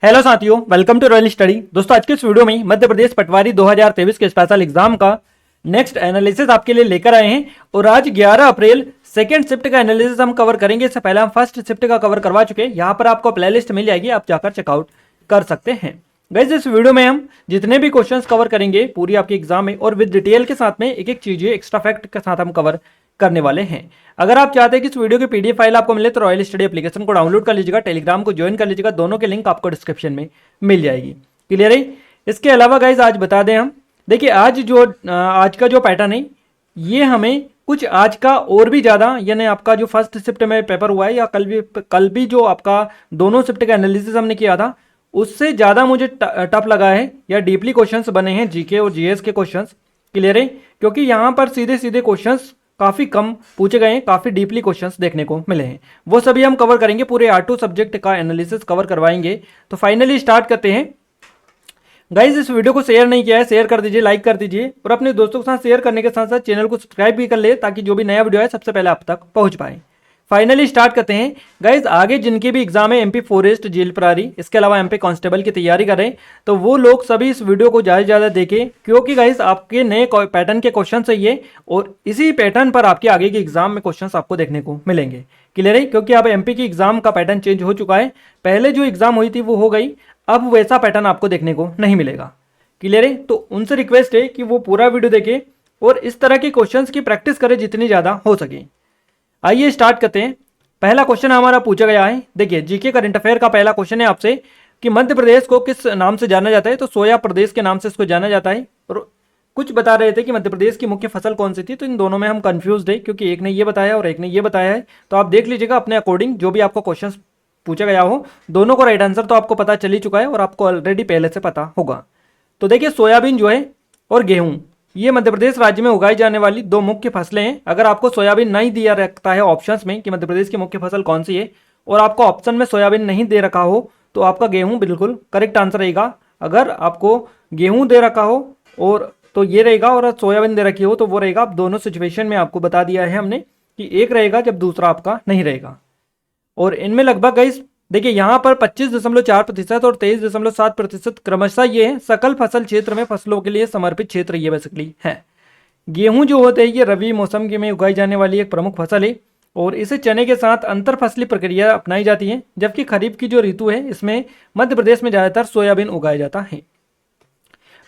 Hello साथियों, welcome to royal study. दोस्तों, आज के इस वीडियो में मध्य प्रदेश पटवारी 2023 के स्पेशल एग्जाम का नेक्स्ट एनालिसिस आपके लिए लेकर आए हैं। और आज 11 अप्रैल सेकेंड शिफ्ट का एनालिसिस हम कवर करेंगे। इससे पहले हम फर्स्ट शिफ्ट का कवर करवा चुके हैं। यहाँ पर आपको प्लेलिस्ट मिल जाएगी, आप जाकर चेकआउट कर सकते हैं। गाइस, इस वीडियो में हम जितने भी क्वेश्चंस कवर करेंगे पूरी आपके एग्जाम में, और विद डिटेल के साथ में एक एक चीजें एक्स्ट्रा फैक्ट के साथ हम कवर करने वाले हैं। अगर आप चाहते हैं कि इस वीडियो की पीडीएफ फाइल आपको मिले तो रॉयल स्टडी एप्लीकेशन को डाउनलोड कर लीजिएगा, टेलीग्राम को ज्वाइन कर लीजिएगा। दोनों के लिंक आपको डिस्क्रिप्शन में मिल जाएगी। क्लियर है? इसके अलावा गाइज आज बता दें हम, देखिए आज का जो पैटर्न है ये हमें कुछ आज का और भी ज़्यादा, यानी आपका जो फर्स्ट शिफ्ट में पेपर हुआ है या कल भी जो आपका दोनों शिफ्ट का एनालिसिस हमने किया था उससे ज़्यादा मुझे टफ लगा है, या डीपली क्वेश्चंस बने हैं जीके और जीएस के क्वेश्चंस। क्लियर है? क्योंकि यहाँ पर सीधे सीधे क्वेश्चंस काफ़ी कम पूछे गए हैं, काफ़ी डीपली क्वेश्चंस देखने को मिले हैं। वो सभी हम कवर करेंगे, पूरे R2 सब्जेक्ट का एनालिसिस कवर करवाएंगे। तो फाइनली स्टार्ट करते हैं। गाइज, इस वीडियो को शेयर नहीं किया है, शेयर कर दीजिए, लाइक कर दीजिए, और अपने दोस्तों के साथ शेयर करने के साथ साथ चैनल को सब्सक्राइब भी कर ले, ताकि जो भी नया वीडियो है सबसे पहले आप तक पहुंच पाए। फाइनली स्टार्ट करते हैं। गाइज, आगे जिनके भी एग्जाम है MP फॉरेस्ट, जेल प्रहरी, इसके अलावा MP कांस्टेबल की तैयारी करें, तो वो लोग सभी इस वीडियो को ज़्यादा से ज़्यादा देखें, क्योंकि गाइज आपके नए पैटर्न के क्वेश्चन है ये, और इसी पैटर्न पर आपके आगे के एग्जाम में क्वेश्चन आपको देखने को मिलेंगे। क्लियर है? क्योंकि अब MP की एग्जाम का पैटर्न चेंज हो चुका है। पहले जो एग्जाम हुई थी वो हो गई, अब वैसा पैटर्न आपको देखने को नहीं मिलेगा। क्लियर है? तो उनसे रिक्वेस्ट है कि वो पूरा वीडियो देखें और इस तरह के क्वेश्चंस की प्रैक्टिस करें जितनी ज़्यादा हो सके। आइए स्टार्ट करते हैं। पहला क्वेश्चन हमारा पूछा गया है, देखिए जीके करंट अफेयर का पहला क्वेश्चन है आपसे कि मध्य प्रदेश को किस नाम से जाना जाता है। तो सोया प्रदेश के नाम से इसको जाना जाता है। और कुछ बता रहे थे कि मध्य प्रदेश की मुख्य फसल कौन सी थी, तो इन दोनों में हम कंफ्यूज है, क्योंकि एक ने ये बताया और एक ने ये बताया है। तो आप देख लीजिएगा अपने अकॉर्डिंग, जो भी आपको क्वेश्चन पूछा गया हो, दोनों को राइट आंसर तो आपको पता चल ही चुका है और आपको ऑलरेडी पहले से पता होगा। तो देखिए, सोयाबीन जो है और गेहूं, ये मध्य प्रदेश राज्य में उगाई जाने वाली दो मुख्य फसलें हैं। अगर आपको सोयाबीन नहीं दिया रखता है ऑप्शंस में कि मध्य प्रदेश की मुख्य फसल कौन सी है, और आपको ऑप्शन में सोयाबीन नहीं दे रखा हो, तो आपका गेहूं बिल्कुल करेक्ट आंसर रहेगा। अगर आपको गेहूं दे रखा हो और तो ये रहेगा, और सोयाबीन दे रखी हो तो वो रहेगा। अब दोनों सिचुएशन में आपको बता दिया है हमने कि एक रहेगा जब दूसरा आपका नहीं रहेगा। और इनमें लगभग गाइस देखिए, यहाँ पर 25.4% और 23.7% क्रमशः ये है सकल फसल क्षेत्र में फसलों के लिए समर्पित क्षेत्र ये बेसिकली है। गेहूं जो होते हैं ये रबी मौसम के में उगाई जाने वाली एक प्रमुख फसल है, और इसे चने के साथ अंतर फसली प्रक्रिया अपनाई जाती है। जबकि खरीफ की जो ऋतु है इसमें मध्य प्रदेश में ज़्यादातर सोयाबीन उगाया जाता है।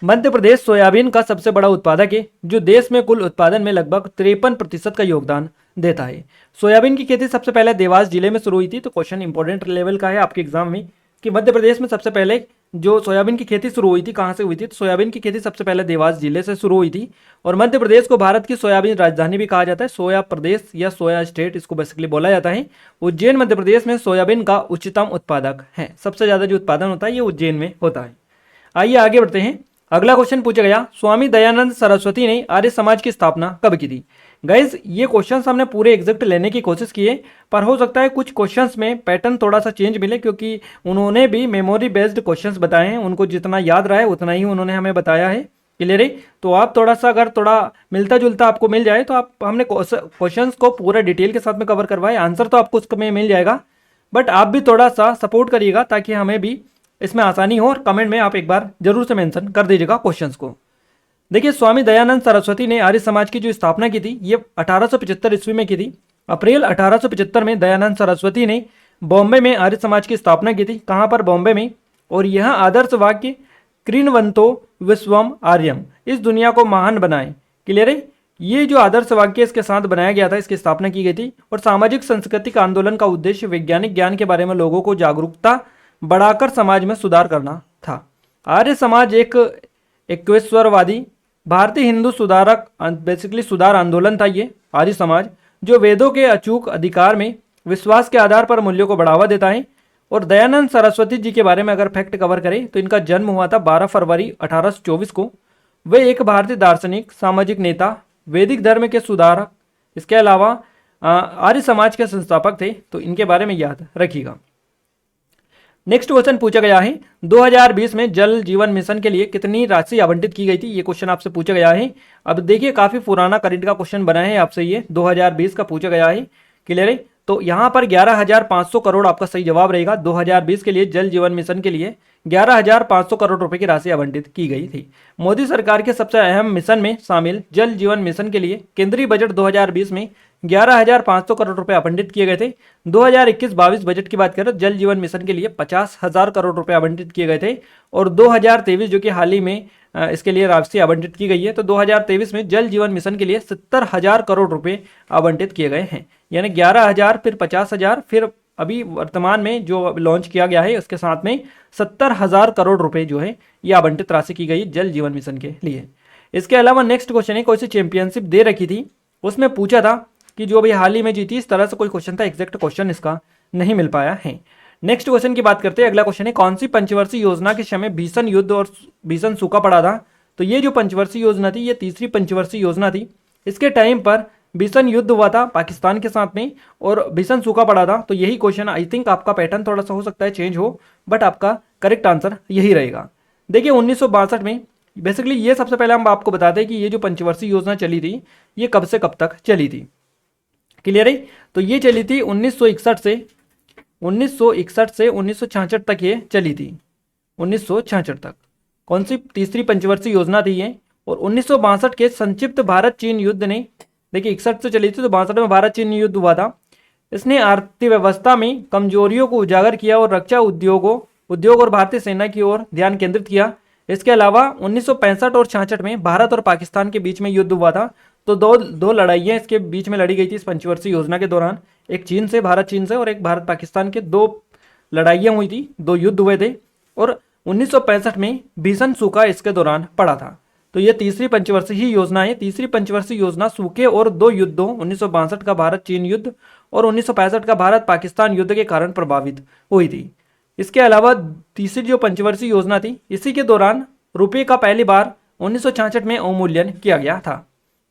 मध्य प्रदेश सोयाबीन का सबसे बड़ा उत्पादक है, जो देश में कुल उत्पादन में लगभग 53% का योगदान देता है। सोयाबीन की खेती सबसे पहले देवास जिले में शुरू हुई थी। तो क्वेश्चन इंपॉर्टेंट लेवल का है आपके एग्जाम में कि मध्य प्रदेश में सबसे पहले जो सोयाबीन की खेती शुरू हुई थी कहाँ से हुई थी। तो सोयाबीन की खेती सबसे पहले देवास जिले से शुरू हुई थी। और मध्य प्रदेश को भारत की सोयाबीन राजधानी भी कहा जाता है। सोया प्रदेश या सोया स्टेट इसको बेसिकली बोला जाता है। उज्जैन मध्य प्रदेश में सोयाबीन का उच्चतम उत्पादक है। सबसे ज़्यादा जो उत्पादन होता है ये उज्जैन में होता है। आइए आगे बढ़ते हैं। अगला क्वेश्चन पूछा गया, स्वामी दयानंद सरस्वती ने आर्य समाज की स्थापना कब की थी। गाइज, ये क्वेश्चंस हमने पूरे एग्जैक्ट लेने की कोशिश की है, पर हो सकता है कुछ क्वेश्चंस में पैटर्न थोड़ा सा चेंज मिले, क्योंकि उन्होंने भी मेमोरी बेस्ड क्वेश्चंस बताए हैं। उनको जितना याद रहा है उतना ही उन्होंने हमें बताया है। क्लियर है? तो आप थोड़ा सा अगर थोड़ा मिलता जुलता आपको मिल जाए तो आप हमने क्वेश्चंस को पूरा डिटेल के साथ में कवर करवाए। आंसर तो आपको उसमें मिल जाएगा, बट आप भी थोड़ा सा सपोर्ट करिएगा ताकि हमें भी इसमें आसानी हो। और कमेंट में आप एक बार जरूर से मेंशन कर दीजिएगा क्वेश्चंस को। देखिए, स्वामी दयानंद सरस्वती ने आर्य समाज की जो स्थापना की थी ये 1875 ईस्वी में की थी। अप्रैल 1875 में दयानंद सरस्वती ने बॉम्बे में आर्य समाज की स्थापना की थी। कहाँ पर? बॉम्बे में। और यह आदर्श वाक्य कृण्वन्तो विश्वम आर्यम, इस दुनिया को महान बनाए। क्लियर है? ये जो आदर्श वाक्य इसके साथ बनाया गया था, इसकी स्थापना की गई थी। और सामाजिक सांस्कृतिक आंदोलन का उद्देश्य वैज्ञानिक ज्ञान के बारे में लोगों को जागरूकता बढ़ाकर समाज में सुधार करना था। आर्य समाज एक एकेश्वरवादी भारतीय हिंदू सुधारक बेसिकली सुधार आंदोलन था ये आर्य समाज, जो वेदों के अचूक अधिकार में विश्वास के आधार पर मूल्यों को बढ़ावा देता है। और दयानंद सरस्वती जी के बारे में अगर फैक्ट कवर करें तो इनका जन्म हुआ था 12 फरवरी 1824 को। वे एक भारतीय दार्शनिक, सामाजिक नेता, वैदिक धर्म के सुधारक, इसके अलावा आर्य समाज के संस्थापक थे। तो इनके बारे में याद रखिएगा। नेक्स्ट क्वेश्चन पूछा गया है, 2020 में जल जीवन मिशन के लिए कितनी राशि आवंटित की गई थी। ये क्वेश्चन आपसे पूछा गया है। अब देखिए, काफी पुराना करंट का क्वेश्चन बना है आपसे, ये 2020 का पूछा गया है। क्लियर है? तो यहाँ पर 11,500 करोड़ आपका सही जवाब रहेगा। 2020 के लिए जल जीवन मिशन के लिए 11,500 करोड़ रुपए की राशि आवंटित की गई थी। मोदी सरकार के सबसे अहम मिशन में शामिल जल जीवन मिशन के लिए केंद्रीय बजट 2020 में 11,500 करोड़ रुपए आवंटित किए गए थे। 2021-22 बजट की बात करें, जल जीवन मिशन के लिए 50,000 करोड़ रुपए आवंटित किए गए थे और 2023 जो कि हाल ही में इसके लिए राशि आवंटित की गई है, तो 2023 में जल जीवन मिशन के लिए 70,000 करोड़ रुपए आवंटित किए गए हैं। यानी 11,000 फिर 50,000 फिर अभी वर्तमान में जो लॉन्च किया गया है उसके साथ में 70,000 करोड़ रुपए जो है ये आवंटित राशि की गई जल जीवन मिशन के लिए। इसके अलावा नेक्स्ट क्वेश्चन है, कोई सी चैंपियनशिप दे रखी थी, उसमें पूछा था कि जो अभी हाल ही में जीती, इस तरह से कोई क्वेश्चन था, एग्जैक्ट क्वेश्चन इसका नहीं मिल पाया है। नेक्स्ट क्वेश्चन की बात करते हैं। अगला क्वेश्चन है, कौन सी पंचवर्षीय योजना के समय भीषण युद्ध और भीषण सूखा पड़ा था? तो ये जो पंचवर्षीय योजना थी ये तीसरी पंचवर्षीय योजना थी। इसके टाइम पर भीषण युद्ध हुआ था पाकिस्तान के साथ में और भीषण सूखा पड़ा था। तो यही क्वेश्चन, आई थिंक आपका पैटर्न थोड़ा सा हो सकता है चेंज हो, बट आपका करेक्ट आंसर यही रहेगा। देखिए 1962 में बेसिकली ये सबसे पहले हम आपको बताते हैं कि ये जो पंचवर्षीय योजना चली थी ये कब से कब तक चली थी। क्लियर है? तो ये चली थी 1961 से 1966 तक ये चली थी। 1966 तक कौन सी तीसरी पंचवर्षीय योजना थी ये। और 1962 के संक्षिप्त भारत चीन युद्ध ने, देखिए 61 से चली थी तो 62 में भारत चीन युद्ध हुआ था। इसने अर्थव्यवस्था में कमजोरियों को उजागर किया और रक्षा उद्योग और भारतीय सेना की ओर ध्यान केंद्रित किया। इसके अलावा 1965 और 66 में भारत और पाकिस्तान के बीच में युद्ध हुआ था। तो दो लड़ाइयाँ इसके बीच में लड़ी गई थी इस पंचवर्षीय योजना के दौरान। एक चीन से, भारत चीन से, और एक भारत पाकिस्तान के, दो लड़ाइयाँ हुई थी, दो युद्ध हुए थे। और 1965 में भीषण सूखा इसके दौरान पड़ा था। तो ये तीसरी पंचवर्षीय योजना है। तीसरी पंचवर्षीय योजना सूखे और दो युद्धों 1962 का भारत चीन युद्ध और 1965 का भारत पाकिस्तान युद्ध के कारण प्रभावित हुई थी। इसके अलावा तीसरी जो पंचवर्षीय योजना थी इसी के दौरान रुपये का पहली बार 1966 में अवमूल्यन किया गया था।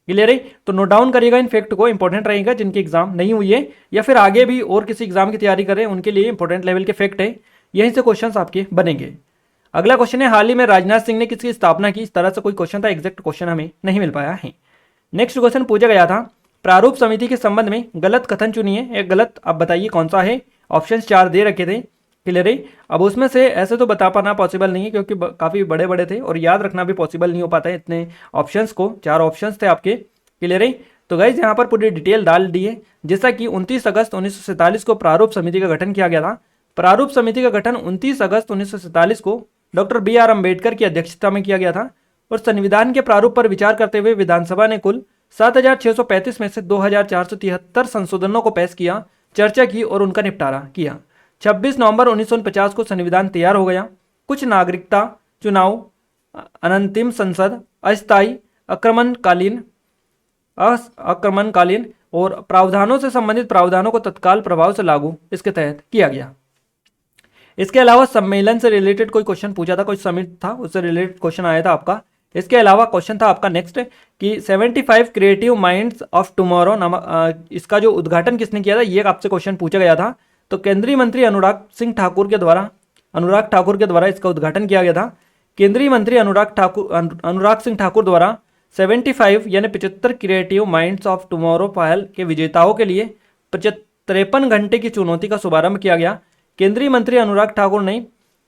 क्लियर है? तो नोट डाउन करिएगा इन फैक्ट को, इंपॉर्टेंट रहेगा जिनकी एग्जाम नहीं हुई है या फिर आगे भी और किसी एग्जाम की तैयारी करें उनके लिए इंपॉर्टेंट लेवल के फैक्ट है, यहीं से क्वेश्चंस आपके बनेंगे। अगला क्वेश्चन है, हाल ही में राजनाथ सिंह ने किसकी स्थापना की? इस तरह से कोई क्वेश्चन था, एग्जैक्ट क्वेश्चन हमें नहीं मिल पाया है। नेक्स्ट क्वेश्चन पूछा गया था, प्रारूप समिति के संबंध में गलत कथन चुनिए। एक गलत आप बताइए कौन सा है। ऑप्शन 4 दे रखे थे। क्लियर है? अब उसमें से ऐसे तो बता पाना पॉसिबल नहीं है क्योंकि काफ़ी बड़े बड़े थे और याद रखना भी पॉसिबल नहीं हो पाता है इतने ऑप्शंस को। 4 ऑप्शंस थे आपके। क्लियर है? तो गाइज यहाँ पर पूरी डिटेल डाल दी है। जैसा कि 29 अगस्त 1947 को प्रारूप समिति का गठन किया गया था। प्रारूप समिति का गठन 29 अगस्त 1947 को डॉक्टर BR अम्बेडकर की अध्यक्षता में किया गया था और संविधान के प्रारूप पर विचार करते हुए विधानसभा ने कुल 7,635 में से 2,473 संशोधनों को पेश किया, चर्चा की और उनका निपटारा किया। 26 नवंबर 1949 को संविधान तैयार हो गया। कुछ नागरिकता चुनाव, अनंतिम संसद, अस्थायी, आक्रमणकालीन और प्रावधानों से संबंधित प्रावधानों को तत्काल प्रभाव से लागू इसके तहत किया गया। इसके अलावा सम्मेलन से रिलेटेड कोई क्वेश्चन पूछा था, कोई समिट था, उससे रिलेटेड क्वेश्चन आया था आपका। इसके अलावा क्वेश्चन था आपका नेक्स्ट कि 75 क्रिएटिव माइंड्स ऑफ टुमारो नामक इसका जो उद्घाटन किसने किया था, ये आपसे क्वेश्चन पूछा गया था। तो केंद्रीय मंत्री अनुराग ठाकुर के द्वारा इसका उद्घाटन किया गया था। केंद्रीय मंत्री अनुराग सिंह ठाकुर द्वारा 75 यानी 75 क्रिएटिव माइंड्स ऑफ टुमारो पहल के विजेताओं के लिए 53 घंटे की चुनौती का शुभारंभ किया गया। केंद्रीय मंत्री अनुराग ठाकुर ने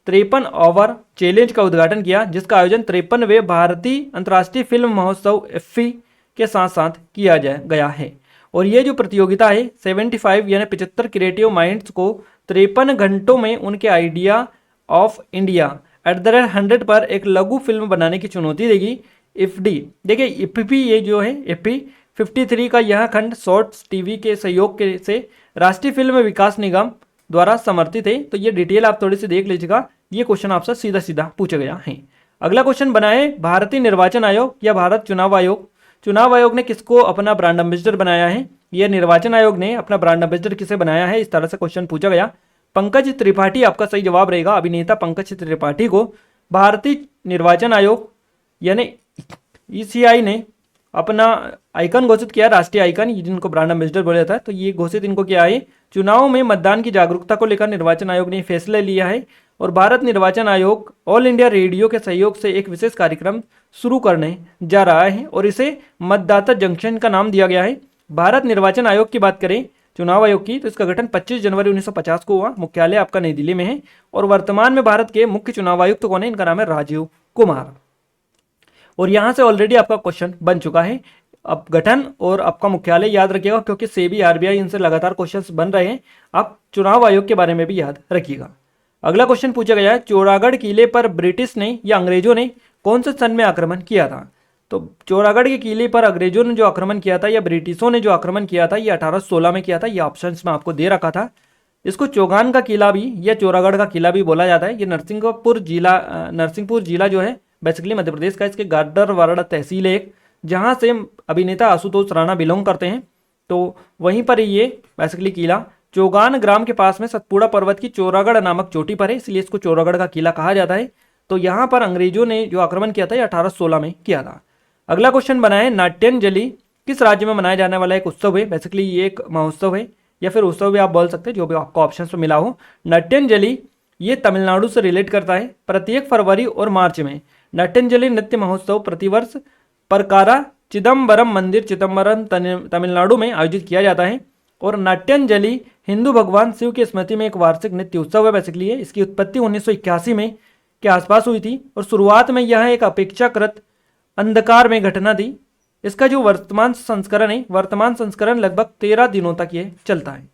53 ओवर चैलेंज का उद्घाटन किया, जिसका आयोजन 53वें भारतीय अंतर्राष्ट्रीय फिल्म महोत्सव IFFI के साथ साथ किया गया है। और ये जो प्रतियोगिता है 75 यानी 75 क्रिएटिव माइंड्स को 53 घंटों में उनके आइडिया ऑफ इंडिया @100 पर एक लघु फिल्म बनाने की चुनौती देगी। IFFI, देखिए IFFI ये जो है IFFI 53 का यह खंड शॉर्ट्स टीवी के सहयोग से राष्ट्रीय फिल्म विकास निगम द्वारा समर्थित है। तो ये डिटेल आप थोड़ी सी देख लीजिएगा, ये क्वेश्चन आपसे सीधा सीधा पूछा गया है। अगला क्वेश्चन बना है, भारतीय निर्वाचन आयोग या भारत चुनाव आयोग, चुनाव आयोग ने किसको अपना ब्रांड एम्बेसडर बनाया है? यह निर्वाचन आयोग ने अपना ब्रांड एम्बेसडर किसे बनाया है? इस तरह से क्वेश्चन पूछा गया। पंकज त्रिपाठी आपका सही जवाब रहेगा। अभिनेता पंकज त्रिपाठी को भारतीय निर्वाचन आयोग यानी ECI ने अपना आइकन घोषित किया, राष्ट्रीय आइकन, जिनको ब्रांड एम्बेसडर बोला जाता है। तो ये घोषित इनको किया है। चुनाव में मतदान की जागरूकता को लेकर निर्वाचन आयोग ने फैसला लिया है और भारत निर्वाचन आयोग ऑल इंडिया रेडियो के सहयोग से एक विशेष कार्यक्रम शुरू करने जा रहा है और इसे मतदाता जंक्शन का नाम दिया गया है। भारत निर्वाचन आयोग की बात करें चुनाव आयोग की, तो इसका गठन 25 जनवरी 1950 को हुआ। मुख्यालय आपका नई दिल्ली में है। और वर्तमान में भारत के मुख्य चुनाव आयुक्त कौन है? इनका नाम है राजीव कुमार। और यहां से ऑलरेडी आपका क्वेश्चन बन चुका है। अब गठन और आपका मुख्यालय याद रखिएगा, क्योंकि सेबी, आरबीआई, इनसे लगातार क्वेश्चंस बन रहे हैं। आप चुनाव आयोग के बारे में भी याद रखिएगा। अगला क्वेश्चन पूछा गया है, चौरागढ़ किले पर ब्रिटिश ने या अंग्रेजों ने कौन से सन में आक्रमण किया था? तो चौरागढ़ के किले पर अंग्रेजों ने जो आक्रमण किया था या ब्रिटिशों ने जो आक्रमण किया था, ये 1816 में किया था। ये ऑप्शन में आपको दे रखा था। इसको चौगान का किला भी या चौरागढ़ का किला भी बोला जाता है। ये नरसिंहपुर जिला जो है बेसिकली मध्य प्रदेश का, इसके गाडरवाड़ा तहसील है एक, जहाँ से अभिनेता आशुतोष राणा बिलोंग करते हैं। तो वहीं पर ये बेसिकली किला चौगान ग्राम के पास में सतपुड़ा पर्वत की चौरागढ़ नामक चोटी पर है, इसलिए इसको चौरागढ़ का किला कहा जाता है। तो यहाँ पर अंग्रेजों ने जो आक्रमण किया था ये 1816 में किया था। अगला क्वेश्चन बना है, नाट्यांजलि किस राज्य में मनाया जाने वाला एक उत्सव है? बेसिकली ये एक महोत्सव है या फिर उत्सव भी आप बोल सकते हैं, जो भी आपको ऑप्शन में मिला हो। नाट्यांजलि ये तमिलनाडु से रिलेट करता है। प्रत्येक फरवरी और मार्च में नाट्यांजलि नृत्य महोत्सव प्रतिवर्ष परकारा चिदम्बरम मंदिर चिदम्बरम तमिलनाडु में आयोजित किया जाता है। और नाट्यांजलि हिंदू भगवान शिव की स्मृति में एक वार्षिक नृत्य उत्सव है। बेसिकली है इसकी उत्पत्ति 1981 में के आसपास हुई थी और शुरुआत में यह एक अपेक्षाकृत अंधकार में घटना थी। इसका जो वर्तमान संस्करण लगभग 13 दिनों तक ये चलता है।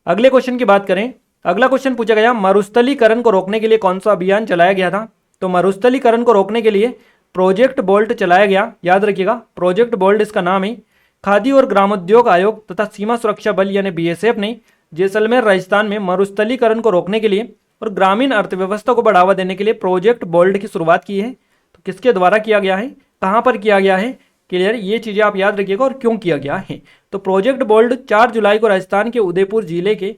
अगले क्वेश्चन की बात करें, अगला क्वेश्चन पूछा गया, मरुस्थलीकरण को रोकने के लिए कौन सा अभियान चलाया गया था? तो मरुस्थलीकरण को रोकने के लिए प्रोजेक्ट बोल्ट चलाया गया। याद रखिएगा, प्रोजेक्ट बोल्ट इसका नाम है। खादी और ग्रामोद्योग आयोग तथा सीमा सुरक्षा बल यानी बीएसएफ ने जैसलमेर राजस्थान में मरुस्थलीकरण को रोकने के लिए और ग्रामीण अर्थव्यवस्था को बढ़ावा देने के लिए प्रोजेक्ट बोल्ट की शुरुआत की है। तो किसके द्वारा किया गया है, कहां पर किया गया है? क्लियर, ये चीजें आप याद रखिएगा और क्यों किया गया है। तो प्रोजेक्ट बोल्ट 4 जुलाई को राजस्थान के उदयपुर जिले के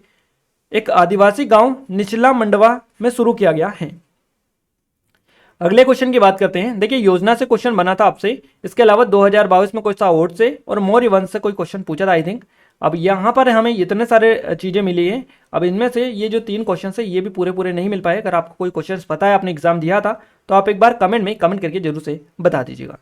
एक आदिवासी गांव निचला मंडवा में शुरू किया गया है। अगले क्वेश्चन की बात करते हैं। देखिए, योजना से क्वेश्चन बना था आपसे। इसके अलावा 2022 में कोई सा अवार्ड से और मोर इवेंट से कोई क्वेश्चन पूछा था आई थिंक। अब यहाँ पर हमें इतने सारे चीज़ें मिली हैं। अब इनमें से ये जो 3 क्वेश्चन है ये भी पूरे नहीं मिल पाए। अगर आपको कोई क्वेश्चन पता है, आपने एग्जाम दिया था, तो आप एक बार कमेंट करके जरूर से बता दीजिएगा।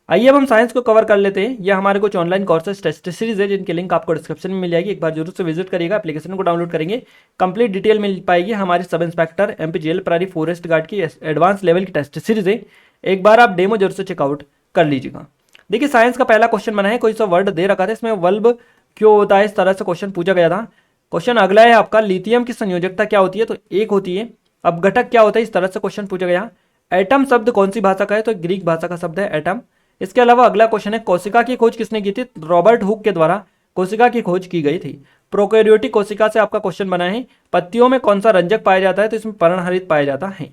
आइए अब हम साइंस को कवर कर लेते हैं। यह हमारे कुछ ऑनलाइन कोर्सेज टेस्ट सीरीज है, जिनकी लिंक आपको डिस्क्रिप्शन में मिल जाएगी। एक बार जरूर से विजिट करिएगा, एप्लीकेशन को डाउनलोड करेंगे, कंप्लीट डिटेल मिल पाएगी। हमारी सब इंस्पेक्टर एमपी जेल प्रारी फॉरेस्ट गार्ड की एडवांस लेवल की टेस्ट सीरीज है। एक बार आप डेमो जरूर से चेकआउट कर लीजिएगा। देखिए, साइंस का पहला क्वेश्चन बना है, कोई सा वर्ड दे रखा था, इसमें बल्ब क्यों होता है, इस तरह से क्वेश्चन पूछा गया था। क्वेश्चन अगला है आपका, लिथियम की संयोजकता क्या होती है? तो 1 होती है। अब घटक क्या होता है, इस तरह से क्वेश्चन पूछा गया। एटम शब्द कौन सी भाषा का है? तो ग्रीक भाषा का शब्द है एटम। इसके अलावा अगला क्वेश्चन है, कोशिका की खोज किसने की थी? रॉबर्ट हुक के द्वारा कोशिका की खोज की गई थी। प्रोकैरियोटिक कोशिका से आपका क्वेश्चन बना है, पत्तियों में कौन सा रंजक पाया जाता है? तो इसमें पर्णहरित पाया जाता है।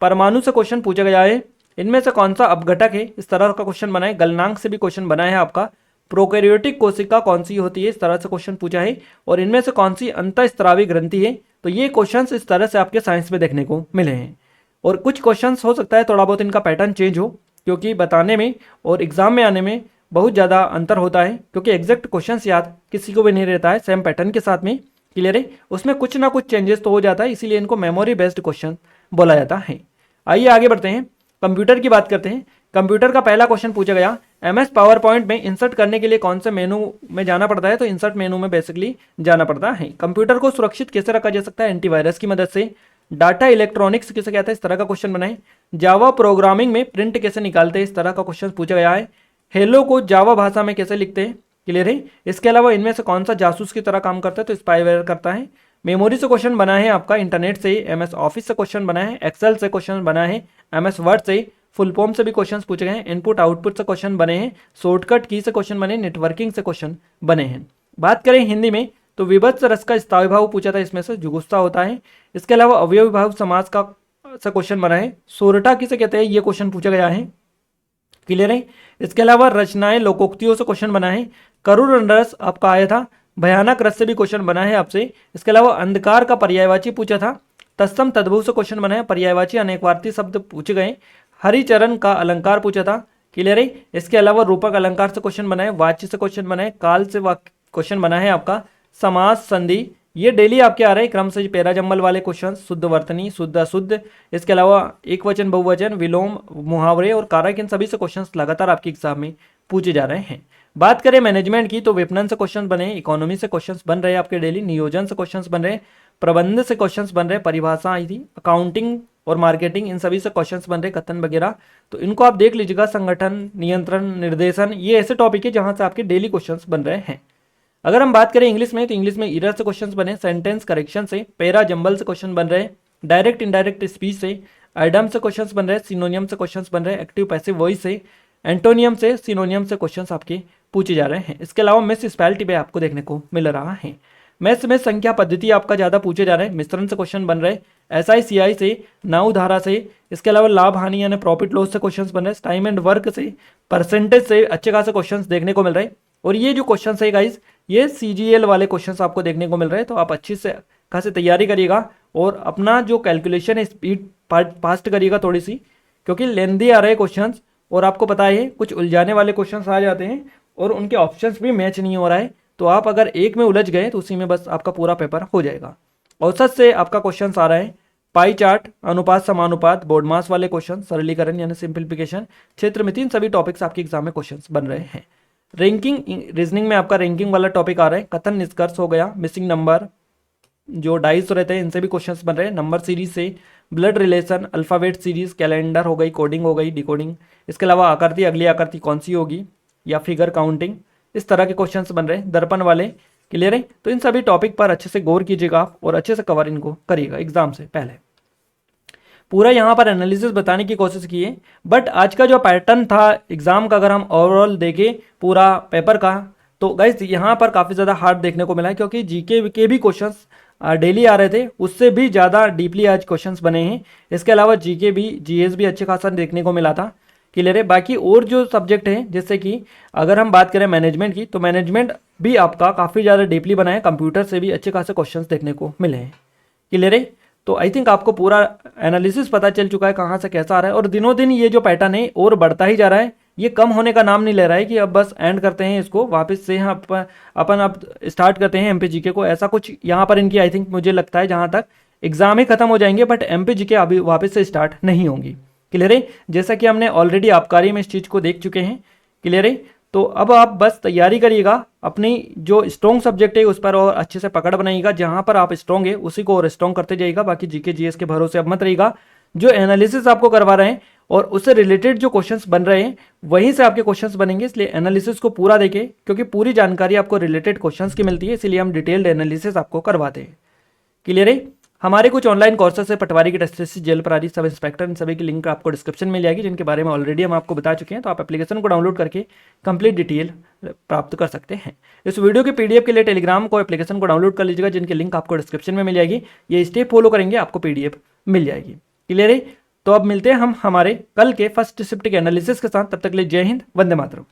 परमाणु से क्वेश्चन पूछा गया है, इनमें से कौन सा अपघटक है? इस तरह का क्वेश्चन बना है। गलनांक से भी क्वेश्चन बना है आपका। प्रोकैरियोटिक कोशिका कौन सी होती है? इस तरह से क्वेश्चन पूछा है। और इनमें से कौन सी अंतःस्रावी ग्रंथि है? तो ये क्वेश्चंस इस तरह से आपके साइंस में देखने को मिले हैं। और कुछ क्वेश्चंस हो सकता है थोड़ा बहुत इनका पैटर्न चेंज हो, क्योंकि बताने में और एग्जाम में आने में बहुत ज़्यादा अंतर होता है, क्योंकि एग्जैक्ट क्वेश्चंस याद किसी को भी नहीं रहता है सेम पैटर्न के साथ में। क्लियर है, उसमें कुछ ना कुछ चेंजेस तो हो जाता है, इसीलिए इनको मेमोरी बेस्ड क्वेश्चन बोला जाता है। आइए आगे बढ़ते हैं, कंप्यूटर की बात करते हैं। कंप्यूटर का पहला क्वेश्चन पूछा गया, एमएस पावर पॉइंट में इंसर्ट करने के लिए कौन से मेनू में जाना पड़ता है? तो इंसर्ट मेनू में बेसिकली जाना पड़ता है। कंप्यूटर को सुरक्षित कैसे रखा जा सकता है? एंटीवायरस की मदद से। डाटा इलेक्ट्रॉनिक्स किसे कहता है? इस तरह का क्वेश्चन बनाए। जावा प्रोग्रामिंग में प्रिंट कैसे निकालते हैं? इस तरह का क्वेश्चन पूछा गया है। हेलो को जावा भाषा में कैसे लिखते हैं? क्लियर है। इसके अलावा इनमें से कौन सा जासूस की तरह काम करता है? तो स्पाईवेयर करता है। मेमोरी से क्वेश्चन बना है आपका, इंटरनेट से, एमएस ऑफिस से क्वेश्चन बना है, एक्सेल से क्वेश्चन बना है, एमएस वर्ड से, फुल फॉर्म से भी क्वेश्चंस पूछे गए हैं, इनपुट आउटपुट से क्वेश्चन बने हैं, शॉर्टकट की से क्वेश्चन बने, नेटवर्किंग से क्वेश्चन बने हैं। बात करें हिंदी में तो विभत्स रस का स्थायी भाव पूछा था, इसमें से जुगुस्सा होता है। इसके अलावा अवयवी भाव समास का से क्वेश्चन बना है। सोरठा किसे कहते हैं? ये क्वेश्चन पूछा गया है। क्लियर है। इसके अलावा रचनाएं लोकोक्तियों से क्वेश्चन बना है। करुण रस आपका आया था। भयानक रस से भी क्वेश्चन बना है आपसे। इसके अलावा अंधकार का पर्यायवाची पूछा था। तत्सम तद्भव से क्वेश्चन बना है। पर्यायवाची अनेकवार्ती शब्द पूछे गए। हरिचरण का अलंकार पूछा था। क्लियर है। इसके अलावा रूपक अलंकार से क्वेश्चन बना है। वाच्य से क्वेश्चन बना है। काल से क्वेश्चन बना है आपका। समास संधि ये डेली आपके आ रहे हैं क्रम से पैरा जम्बल वाले क्वेश्चन। शुद्ध वर्तनी, शुद्ध अशुद्ध, इसके अलावा एक वचन बहुवचन, विलोम, मुहावरे और कारक, इन सभी से क्वेश्चंस लगातार आपके एग्जाम में पूछे जा रहे हैं। बात करें मैनेजमेंट की तो विपणन से क्वेश्चन बने, इकोनॉमी से क्वेश्चंस बन रहे हैं आपके डेली, नियोजन से क्वेश्चंस बन रहे हैं, प्रबंधन से क्वेश्चंस बन रहे हैं, परिभाषा आई थी, अकाउंटिंग और मार्केटिंग, इन सभी से क्वेश्चंस बन रहे हैं, कथन वगैरह। तो इनको आप देख लीजिएगा। संगठन, नियंत्रण, निर्देशन, ये ऐसे टॉपिक है जहां से आपके डेली क्वेश्चंस बन रहे हैं। अगर हम बात करें इंग्लिश में तो इंग्लिश में ईरर से क्वेश्चंस बने, सेंटेंस करेक्शन से, पैरा जंबल से क्वेश्चन बन रहे हैं, डायरेक्ट इनडायरेक्ट स्पीच से, आइडम से क्वेश्चंस बन रहे हैं, सिनोनियम से क्वेश्चंस बन रहे हैं, एक्टिव पैसिव वॉइस से, एंटोनियम से, सिनोनियम से क्वेश्चंस आपके पूछे जा रहे हैं। इसके अलावा मिस स्पेलिटी पे आपको देखने को मिल रहा है। मैथ्स में संख्या पद्धति आपका ज़्यादा पूछे जा रहे हैं, मिश्रण से क्वेश्चन बन रहे हैं, SI CI से, नाउ धारा से, इसके अलावा लाभ हानि यानी प्रॉफिट लॉस से क्वेश्चंस बन रहे हैं, टाइम एंड वर्क से, परसेंटेज से अच्छे खासे क्वेश्चंस देखने को मिल रहे हैं। और ये जो क्वेश्चन है गाइज, ये CGL वाले क्वेश्चंस आपको देखने को मिल रहे हैं। तो आप अच्छी से खासी तैयारी करिएगा और अपना जो कैलकुलेशन है स्पीड फास्ट करिएगा थोड़ी सी, क्योंकि लेंदी आ रहे हैं क्वेश्चंस और आपको पता है कुछ उलझाने वाले क्वेश्चंस आ जाते हैं और उनके ऑप्शंस भी मैच नहीं हो रहा है। तो आप अगर एक में उलझ गए तो उसी में बस आपका पूरा पेपर हो जाएगा। औसत से आपका क्वेश्चन आ रहा है, पाई चार्ट, अनुपात समानुपात, बोर्ड मास वाले क्वेश्चन, सरलीकरण यानी सिंप्लीफिकेशन, क्षेत्र में, तीन सभी टॉपिक्स आपके एग्जाम में क्वेश्चन बन रहे हैं। रैंकिंग रीजनिंग में आपका रैंकिंग वाला टॉपिक आ रहा है, कथन निष्कर्ष हो गया, मिसिंग नंबर जो डाइस रहते हैं इनसे भी क्वेश्चंस बन रहे हैं, नंबर सीरीज से, blood relation, alphabet series, calendar हो गई, कोडिंग हो गई, डिकोडिंग, इसके अलावा आकृति, अगली आकृति कौन सी होगी या फिगर काउंटिंग, इस तरह के क्वेश्चंस बन रहे हैं, दर्पण वाले। क्लियर है? तो इन सभी टॉपिक पर अच्छे से गौर कीजिएगा आप और अच्छे से कवर इनको करिएगा एग्जाम से पहले। पूरा यहाँ पर एनालिसिस बताने की कोशिश की है, बट आज का जो पैटर्न था एग्जाम का अगर हम ओवरऑल देखें पूरा पेपर का, तो गाइस यहाँ पर काफ़ी ज़्यादा हार्ड देखने को मिला है, क्योंकि जीके के भी क्वेश्चंस डेली आ रहे थे, उससे भी ज़्यादा डीपली आज क्वेश्चंस बने हैं। इसके अलावा जीके भी, जीएस भी अच्छे खासा देखने को मिला था। क्लियर है? बाकी और जो सब्जेक्ट हैं, जैसे कि अगर हम बात करें मैनेजमेंट की, तो मैनेजमेंट भी आपका काफ़ी ज़्यादा डीपली बना है, कंप्यूटर से भी अच्छे खासे क्वेश्चंस देखने को मिले हैं। क्लियर है? तो आई थिंक आपको पूरा एनालिसिस पता चल चुका है कहाँ से कैसा आ रहा है, और दिनों दिन ये जो पैटर्न है और बढ़ता ही जा रहा है, ये कम होने का नाम नहीं ले रहा है कि अब बस एंड करते हैं इसको, वापस से अपन अब स्टार्ट करते हैं एमपी जीके को, ऐसा कुछ यहाँ पर इनकी आई थिंक मुझे लगता है जहाँ तक एग्जाम ही खत्म हो जाएंगे, बट एमपी जीके अभी वापस से स्टार्ट नहीं होंगी। क्लियर है? जैसा कि हमने ऑलरेडी आबकारी में इस चीज़ को देख चुके हैं। क्लियर है? तो अब आप बस तैयारी करिएगा, अपनी जो स्ट्रॉन्ग सब्जेक्ट है उस पर और अच्छे से पकड़ बनाइएगा, जहां पर आप स्ट्रॉन्ग है उसी को और स्ट्रॉन्ग करते जाइएगा। बाकी जीके जीएस के भरोसे अब मत रहिएगा, जो एनालिसिस आपको करवा रहे हैं और उससे रिलेटेड जो क्वेश्चंस बन रहे हैं वहीं से आपके क्वेश्चंस बनेंगे, इसलिए एनालिसिस को पूरा देखें, क्योंकि पूरी जानकारी आपको रिलेटेड क्वेश्चंस की मिलती है, इसलिए हम डिटेल्ड एनालिसिस आपको करवाते हैं। क्लियर है? हमारे कुछ ऑनलाइन कोर्सेस है, पटवारी की टेस्ट, जेल प्रहरी, सब इंस्पेक्टर, इन सभी की लिंक आपको डिस्क्रिप्शन में मिल जाएगी, जिनके बारे में ऑलरेडी हम आपको बता चुके हैं। तो आप एप्लीकेशन को डाउनलोड करके कंप्लीट डिटेल प्राप्त कर सकते हैं। इस वीडियो के पीडीएफ के लिए टेलीग्राम को एप्लीकेशन को डाउनलोड कर लीजिएगा, जिनकी लिंक आपको डिस्क्रिप्शन में मिल जाएगी। ये स्टेप फॉलो करेंगे आपको पीडीएफ मिल जाएगी। क्लियर है? तो अब मिलते हैं हम हमारे कल के फर्स्ट शिफ्ट के एनालिसिस के साथ। तब तक के लिए जय हिंद, वंदे मातरम।